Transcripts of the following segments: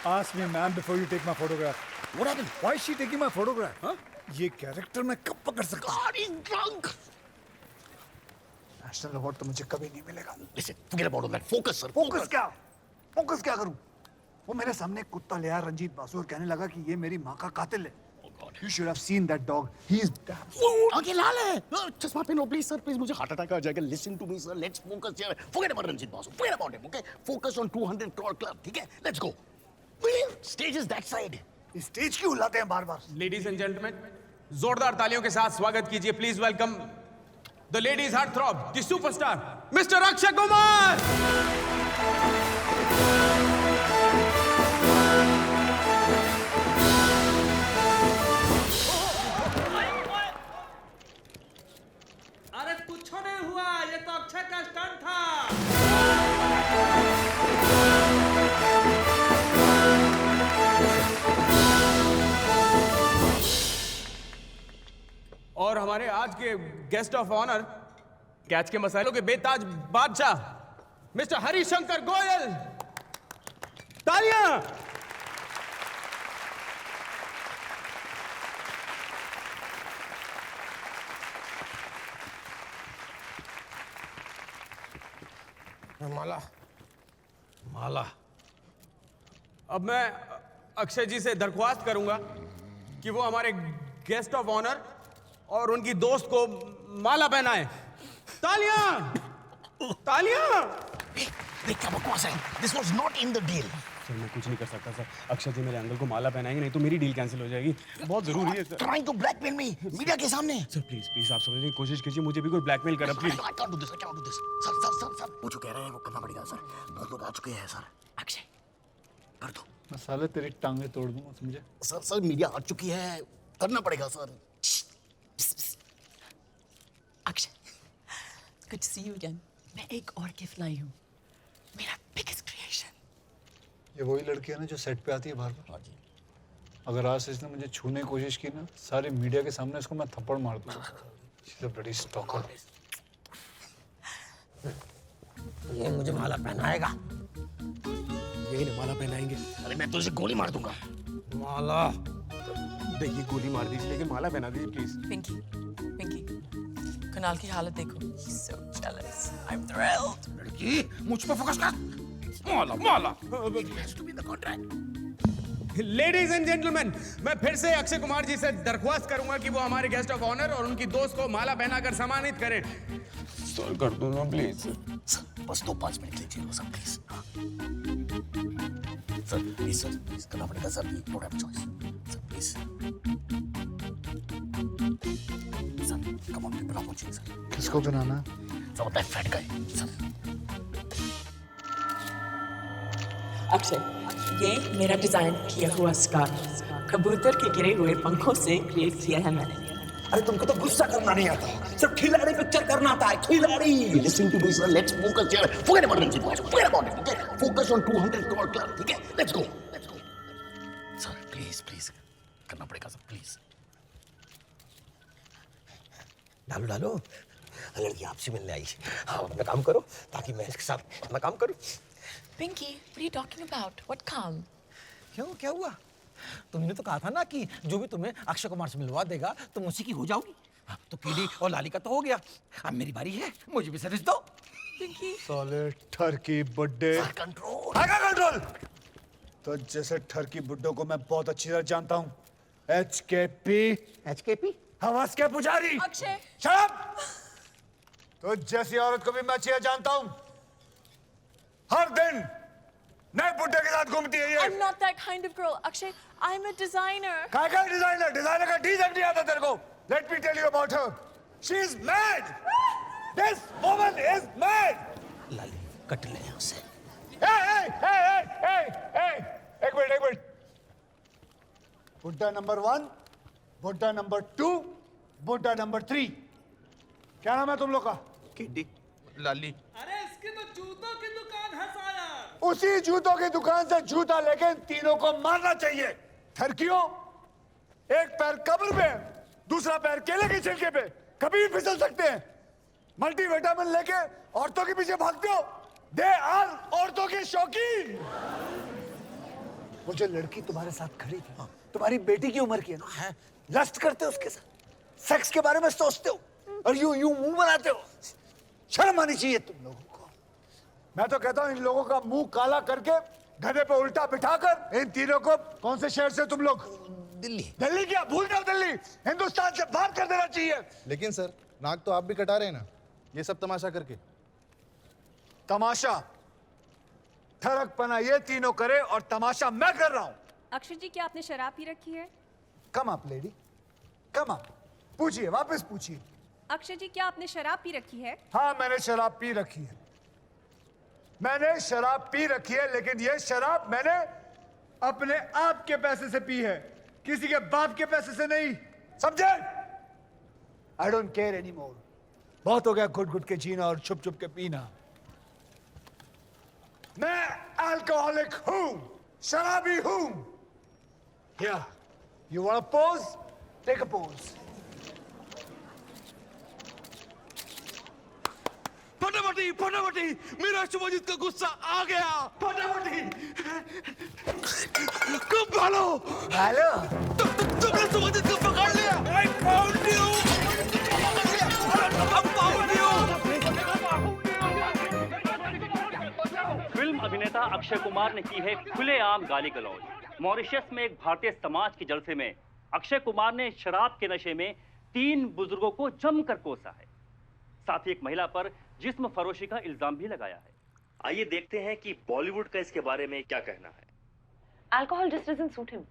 Ask me, ma'am, before you take my photograph. What happened? Why is she taking my photograph? Huh? ये character मैं कब पकड़ सकता हूँ? God, he's drunk. National award तो मुझे कभी नहीं मिलेगा। Listen, forget about all that. Focus, sir. Focus क्या? फोकस क्या करूँ? वो मेरे सामने एक कुत्ता ले आया रंजीत बासु और कहने लगा कि ये मेरी माँ का कातिल है। Oh God. You should have seen that dog. He's आगे लाल है. चश्मा पहनो, please, sir. Please, मुझे heart attack आ जाएगा. Listen to me, sir. Let's focus here. Forget about Ranjit Basu. Forget about him, okay? Focus on 200 crore club, ठीक है? Let's go. William, stage is that side. Stage क्यों हिलाते हैं बार-बार? Ladies and gentleman, जोरदार तालियों के साथ स्वागत कीजिए. Please welcome the ladies heart throb, the superstar mister Akshay Kumar. अरे कुछ नहीं हुआ, ये तो अक्षय का स्टंट था. और हमारे आज के गेस्ट ऑफ ऑनर, कैच के मसालों के बेताज बादशाह मिस्टर हरिशंकर गोयल. तालियां. माला, माला. अब मैं अक्षय जी से दरख्वास्त करूंगा कि वो हमारे गेस्ट ऑफ ऑनर और उनकी दोस्त को माला पहनाए. तालियां, तालियां. देख क्या बकवास है. This was not in the deal. Sir मैं कुछ नहीं कर सकता सर. अक्षय जी मेरे अंकल को माला पहनाएंगे, नहीं तो मेरी डील कैंसिल हो जाएगी. बहुत जरूरी है sir. Trying to blackmail me, media के सामने. सर प्लीज प्लीज आप समझने की कोशिश कीजिए. मुझे भी कोई ब्लैकमेल कर रहा please. I can't do this. I can't do this. Sir, वो जो कह रहे हैं वो करना पड़ेगा सर. बहुत लोग आ चुके हैं सर. अक्षय, कर दो. मैं साले तेरी टांगे तोड़ दूंगा, समझे? सर मीडिया आ चुकी है. करना पड़ेगा sir. Akshay, good to see you again. मैं एक और गिफ्ट लाई हूँ. मेरा biggest creation. ये वही लड़की है ना जो सेट पे आती है बार-बार? हाँ जी. अगर आज से इसने मुझे छूने की कोशिश की ना, सारे मीडिया के सामने इसको मैं थप्पड़ मार दूंगा. She's a bloody stalker. ये मुझे माला पहनाएगा. यही ना माला पहनाएंगे. अरे मैं तुझे गोली मार दूंगा. माला देखिए, गोली मार दीजिए लेकिन माला पहना दीजिए प्लीज. पिंकी, कुणाल की हालत देखो. He's so jealous. I'm thrilled. लड़की, मुझ पे फोकस कर. माला. It has to be in the contract. Ladies and gentleman, मैं फिर से अक्षय कुमार जी से दरख्वास्त करूंगा कि वो हमारे गेस्ट ऑफ ऑनर और उनकी दोस्त को माला पहनाकर सम्मानित करें. सर कर दो ना प्लीज. सर बस 2-5 मिनट लीजिए सर प्लीज. सर प्लीज करना पड़ेगा sir. We don't have a choice. Sir please. Sir come on, people are watching sir. किसको बनाना? सर होता है फैट गाय. सर अक्षय, ये मेरा डिजाइन किया हुआ स्कार्फ कबूतर के गिरे हुए पंखों से क्रिएट किया है मैंने. अरे तुमको तो गुस्सा करना नहीं आता. सिर्फ खिलाड़ी पिक्चर करना आता है. खिलाड़ी. Listen to me sir. Let's focus here. Forget about Ranjit Basu. Forget about it. Okay? Focus on 200 crore club. ठीक है? Let's go. सर प्लीज करना पड़ेगा सर प्लीज. डालो लड़की आपसे मिलने आई. हाँ अपना काम करो ताकि मैं इसके साथ अपना काम करूं. Pinky, what are you talking about? What calm? क्यों, क्या हुआ? तुमने तो कहा था ना कि जो भी तुम्हें अक्षय कुमार से मिलवा देगा तुम उसी की हो जाओगी. तो कीड़ी और लाली का तो हो गया. अब मेरी बारी है. मुझे भी सर्विस दो. Pinky. साले ठरकी बुड्ढे. कंट्रोल. आगा कंट्रोल. तो जैसे ठरकी बुड्ढों को मैं बहुत अच्छी तरह जानता हूँ. HKP हवस के पुजारी. अक्षय. Shut up! तो जैसी औरत को भी मैं अच्छी तरह जानता हूँ. हर दिन नए बुड्ढे के साथ घूमती है ये. I'm not that kind of girl, Akshay. I'm a designer. काय का डिजाइनर का डी नहीं आता तेरे को. Let me tell you about her. She is mad. This woman is mad. Lali cut ले यहाँ से. Hey! एक मिनट. बुड्ढा नंबर 1, बुड्ढा नंबर 2, बुड्ढा नंबर 3. क्या नाम है तुम लोग का? कीड़ी, लाली. अरे इसकी तो जूतों की दुकान है शायद. उसी जूतों की दुकान से जूता लेके इन तीनों को मारना चाहिए. ठरकियों, एक पैर कब्र पे, दूसरा पैर केले के छिलके पे. कभी भी फिसल सकते हैं. मल्टीविटामिन लेके औरतों के पीछे भागते हो. दे आर औरतों के शौकीन. वो जो लड़की तुम्हारे साथ खड़ी थी, तुम्हारी बेटी की उम्र की है ना, लस्ट करते हो उसके साथ, सेक्स के बारे में सोचते हो और यूं यूं मुंह बनाते हो। शर्म आनी चाहिए तुम लोगों को। मैं तो कहता हूं इन लोगों का मुंह काला करके गधे पे उल्टा बिठाकर इन तीनों को, कौन से शहर से तुम लोग? दिल्ली। दिल्ली क्या, भूल जाओ दिल्ली, हिंदुस्तान से बाहर कर देना चाहिए। लेकिन सर नाक तो आप भी कटा रहे हैं ना, ये सब तमाशा करके। तमाशा ठरकपना ये तीनों करे और तमाशा मैं कर रहा हूं। अक्षय जी, क्या आपने शराब पी रखी है? Come up lady, come up, पूछिए, वापस पूछिए। अक्षय जी, क्या आपने शराब पी रखी है? हाँ, मैंने शराब पी रखी है, मैंने शराब पी रखी है, लेकिन ये शराब मैंने अपने आप के पैसे से पी है, किसी के बाप के पैसे से नहीं, समझे? I don't care any more. बहुत हो गया घुट घुट के जीना और छुप छुप के पीना। मैं अल्कोहलिक हूं, शराबी हूं। Yeah, you want a pose? Take a pose. फटाफटी फटाफटी, मेरा शुभजीत का गुस्सा आ गया। फटाफटी कब भालो? हेलो, तुमने शुभजीत को पकड़ लिया। I found you. I found you. Film अभिनेता अक्षय कुमार ने की है खुलेआम गाली गलौज। मॉरिशस में एक भारतीय समाज के जलसे में अक्षय कुमार ने शराब के नशे में 3 बुजुर्गों को जमकर कोसा है, साथ ही एक महिला पर जिस्म फरोशी का इल्जाम भी लगाया है। आइए देखते हैं कि बॉलीवुड का इसके बारे में क्या कहना है। Alcohol just doesn't suit him.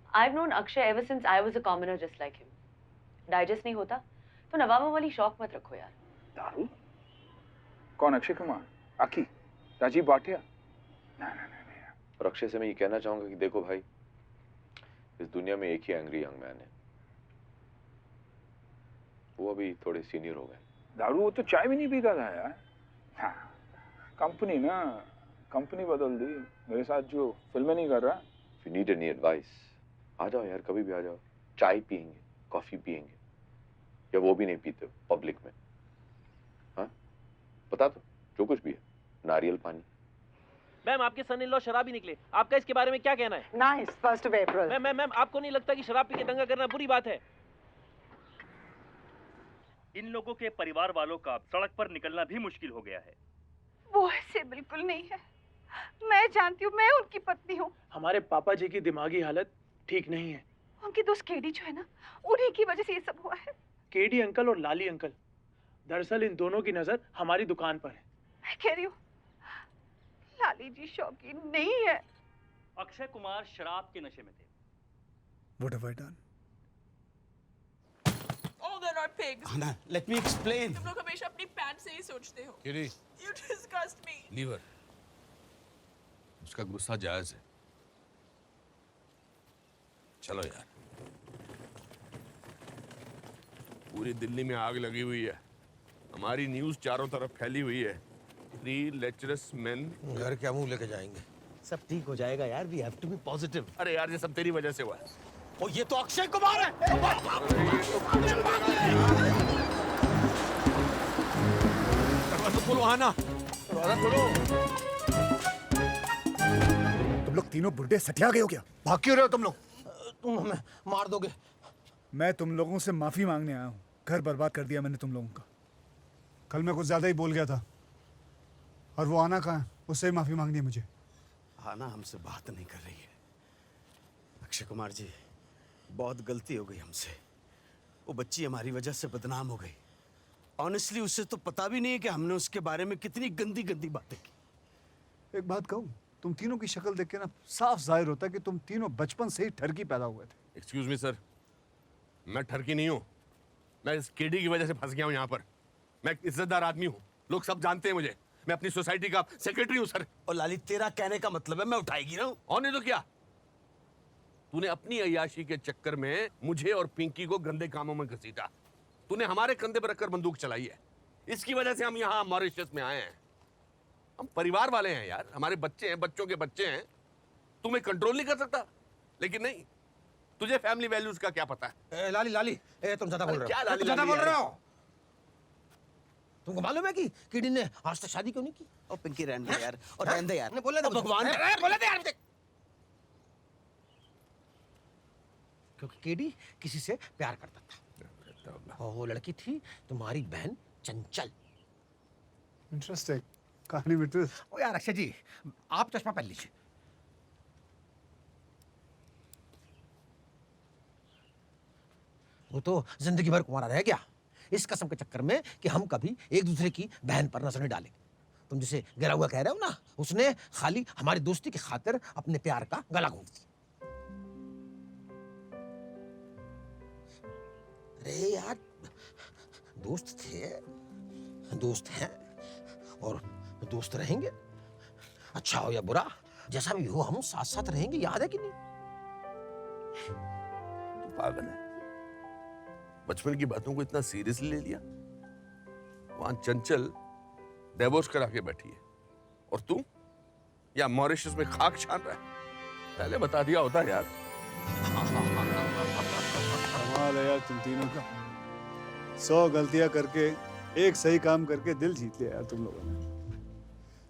I've known Akshay ever since I was a commoner just like him. Digest नहीं होता तो नवाबों वाली शौक मत रखो यार। दारू? कौन, अक्षय कुमार, आकी, राजीव भाटिया? नहीं। और अक्षय से मैं ये कहना चाहूंगा कि देखो भाई, इस दुनिया में एक ही एंग्री यंग मैन है, वो अभी थोड़े सीनियर हो गए। दारू? वो तो चाय भी नहीं पीता था यार। हाँ, कंपनी ना, कंपनी बदल दी। मेरे साथ जो फिल्में नहीं कर रहा। If you need any advice, आ जाओ यार, कभी भी आ जाओ, चाय पियेंगे, कॉफी पियेंगे, या वो भी नहीं पीते पब्लिक में? हाँ, बता दो, जो कुछ भी है, नारियल पानी। मैम, आपके सन इन लॉ शराबी निकले, आपका इसके बारे में क्या कहना है? नाइस, 1 अप्रैल। मैम, आपको नहीं लगता कि शराब पी के दंगा करना बुरी बात है? इन लोगों के परिवार वालों का सड़क पर निकलना भी मुश्किल हो गया है। वो ऐसे बिल्कुल नहीं है, मैं जानती हूँ, मैं उनकी पत्नी हूँ। हमारे पापा जी की दिमागी हालत ठीक नहीं है। उनकी दोस्त केडी जो है ना, उन्हीं की वजह से ये सब हुआ है। केडी अंकल और लाली अंकल, दरअसल इन दोनों की नजर हमारी दुकान पर है। मैं कह रही हूँ, लाली जी शौकीन नहीं है। अक्षय कुमार शराब के नशे में थे। What have I done? Oh, they're not pigs. Anna, let me explain. तुम लोग हमेशा अपनी पैंट से ही सोचते हो। किरी, You disgust me. लीवर, उसका गुस्सा जायज है। चलो यार, पूरी दिल्ली में आग लगी हुई है, हमारी न्यूज चारों तरफ फैली हुई है। 3 लेचरस मेन। घर क्या मुंह लेके जाएंगे? सब ठीक हो जाएगा यार, we have to be positive. अरे यार, ये सब तेरी वजह से हुआ है। ओ, ये तो अक्षय कुमार है। बोलो आना, तुम लोग तीनों बुढ़े सटिया गए हो क्या? भाग क्यों रहे हो तुम लोग? तुम हमें मार दोगे। मैं तुम लोगों से माफी मांगने आया हूँ, घर बर्बाद कर दिया मैंने तुम लोगों का। कल मैं कुछ ज्यादा ही बोल गया था, और वो आना कहाँ है, उससे ही माफी मांगनी है मुझे। आना हमसे बात नहीं कर रही है। अक्षय कुमार जी, बहुत गलती हो गई हमसे। वो बच्ची हमारी वजह से बदनाम हो गई। ऑनेस्टली उसे तो पता भी नहीं है कि हमने उसके बारे में कितनी गंदी गंदी बातें की। एक बात कहूँ, तुम तीनों की शक्ल देख के ना साफ जाहिर होता है कि तुम तीनों बचपन से ही ठरकी पैदा हुए थे। एक्सक्यूज मी सर, मैं ठरकी नहीं हूँ, मैं इस केडी की वजह से फंस गया हूँ यहाँ पर। मैं एक इज्जतदार आदमी हूँ, लोग सब जानते हैं मुझे, मैं अपनी सोसाइटी का सेक्रेटरी हूँ सर। और लाली, तेरा कहने का मतलब है मैं उठाएगी ना? और नहीं तो क्या, तूने अपनी अय्याशी के चक्कर में मुझे और पिंकी को गंदे कामों में घसीटा। तूने हमारे कंधे पर रखकर बंदूक चलाई है, इसकी वजह से हम यहाँ मॉरिशस में आए हैं। हम परिवार वाले हैं यार, हमारे बच्चे हैं, बच्चों के बच्चे हैं। तुम्हें कंट्रोल नहीं कर सकता, लेकिन नहीं, तुझे फैमिली वैल्यूज का क्या पता है? लाली, तुम ज्यादा बोल रहे हो। क्या लाली ज्यादा बोल यार? रहे हो? तुमको मालूम है कि किडी ने आज तक शादी क्यों नहीं की? और पिंकी रहने दे यार, और रहने दे यार। बोले भगवान, बोले दे यार। क्योंकि केडी किसी से प्यार करता था और वो लड़की थी तुम्हारी बहन चंचल। इंटरेस्टिंग कहानी में ट्विस्ट। ओ यार अक्षय जी, आप चश्मा पहन लीजिए। वो तो जिंदगी भर कुंवारा रह गया इस कसम के चक्कर में कि हम कभी एक दूसरे की बहन पर नजर नहीं डालेंगे। तुम जिसे गिरा हुआ कह रहे हो ना, उसने खाली हमारी दोस्ती की खातिर अपने प्यार का गला घोंट दिया। अरे यार, दोस्त थे, दोस्त हैं और दोस्त रहेंगे। अच्छा हो या बुरा, जैसा भी हो हम साथ साथ रहेंगे, याद है कि नहीं? तू पागल है, बचपन की बातों को इतना सीरियसली ले लिया। वहां चंचल डिवोर्स करा के बैठी है और तू या मॉरिशस में खाक छान रहा है। पहले बता दिया होता यार। कमाल है यार तुम तीनों का। 100 गलतियां करके एक सही काम करके दिल जीत लिया यार तुम लोगों ने।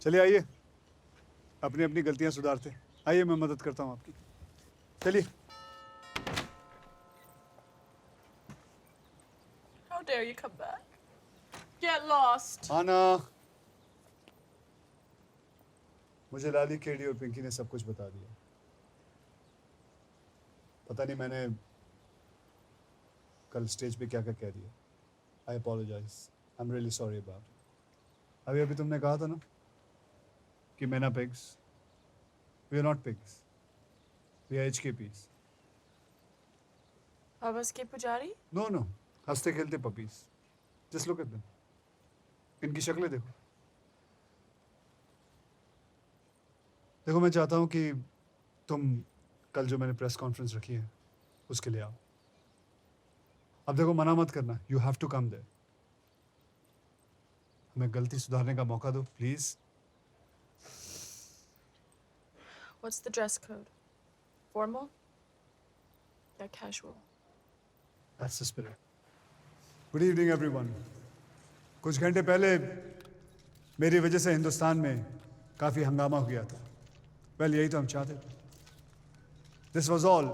चलिए आइए अपनी अपनी गलतियां सुधारते। आइए मैं मदद करता हूं आपकी। चलिए। How dare you come back? Get lost. आना। मुझे लाली, केडी और पिंकी ने सब कुछ बता दिया। पता नहीं मैंने कल स्टेज पे क्या क्या कह दिया। I apologize, I am really sorry about it. अभी तुमने कहा था ना कि मैना pigs, we are not pigs, we are HKPs। Abbas के पुजारी? नो नो, हंसते खेलते puppies. Just look at them, इनकी शक्लें देखो। देखो मैं चाहता हूं कि तुम कल जो मैंने प्रेस कॉन्फ्रेंस रखी है उसके लिए आओ। अब देखो मना मत करना, you have to come there. हमें गलती सुधारने का मौका दो please. What's the dress code? Formal? Or casual? That's the spirit. Good evening everyone. कुछ घंटे पहले मेरी वजह से हिंदुस्तान में काफी हंगामा हुआ था। वेल यही तो हम चाहते थे। This was all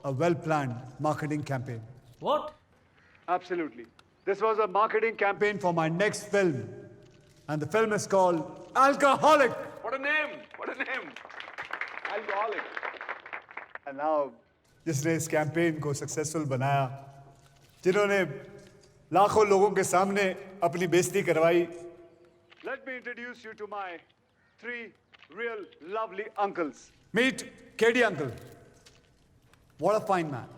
a well-planned marketing campaign. What? Absolutely. This was a marketing campaign for my next film. And the film is called Alcoholic. What a name! What a name! Alcoholic. And now, जिसने इस campaign को successful बनाया, जिन्होंने लाखों लोगों के सामने अपनी बेइज्जती करवाई, let me introduce you to my 3 real lovely uncles. Meet KD uncle. What a fine man.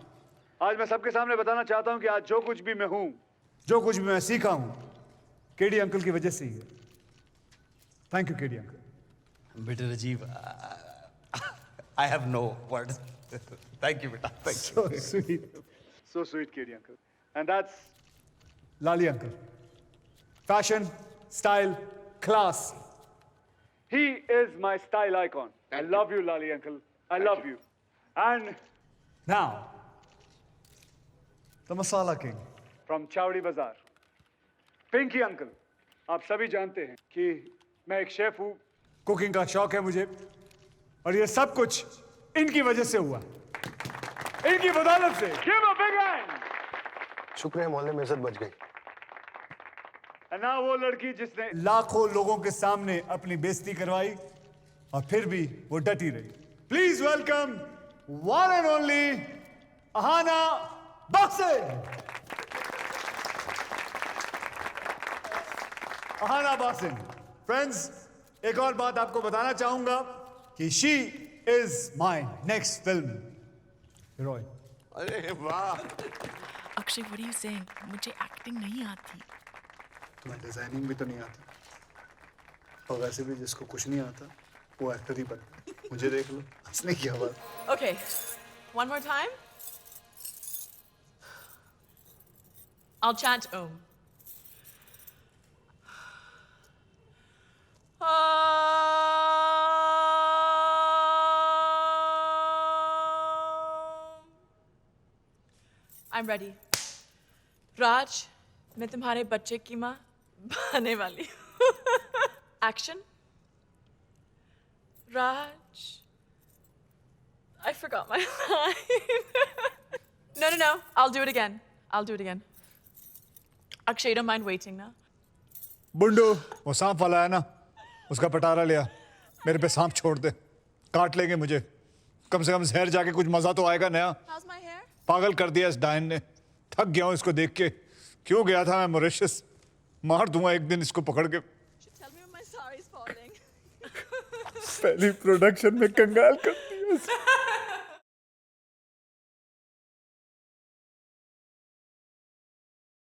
आज मैं सबके सामने बताना चाहता हूं कि आज जो कुछ भी मैं हूं, जो कुछ भी मैं सीखा हूं, केडी अंकल की वजह से ही है। Thank you KD uncle. बेटे Rajiv, I have no words. Thank you, beta. Thank you. So sweet, KD uncle. And that's Lali uncle. Fashion, style, class. He is my style icon. I love you, Lali uncle. I love you. And now, the Masala King from Chowdi Bazaar. Pinky uncle. आप सभी जानते हैं कि मैं एक chef हूँ, cooking का शौक है मुझे, और ये सब कुछ इनकी वजह से हुआ, इनकी बदौलत से। Give a big hand. शुक्र है मोहल्ले में इज्जत बच गई। ना वो लड़की जिसने लाखों लोगों के सामने अपनी बेइज्जती करवाई और फिर भी वो डटी रही। Please welcome one and only Ahana basin. Ahana basin. Friends, एक और बात आपको बताना चाहूंगा कि she is my next film heroine. अरे वाह! Akshay, what are you saying? मुझे एक्टिंग नहीं आती। तुम्हें डिजाइनिंग भी तो नहीं आती, और वैसे भी जिसको कुछ नहीं आता वो एक्टर ही बनता है। मुझे देख लो, हंसने की आवाज। Okay, one more time. I'll chant Om. I'm ready. Raj, मैं तुम्हारे बच्चे की माँ बनने वाली हूँ। Action. Raj, I forgot my line. No. I'll do it again. Akshay, you don't mind waiting now? Bundu, वो सांप वाला है ना, उसका पटारा लिया, मेरे पे सांप छोड़ दे, काट लेंगे मुझे, कम से कम जहर जाके कुछ मजा तो आएगा नया। How's my hair? पागल कर दिया इस डायन ने, थक गया हूँ इसको देख के। क्यों गया था मैं मॉरिशस, मार दूंगा एक दिन इसको पकड़ के। Tell me when my sari is falling. पहली प्रोडक्शन में कंगाल करती है।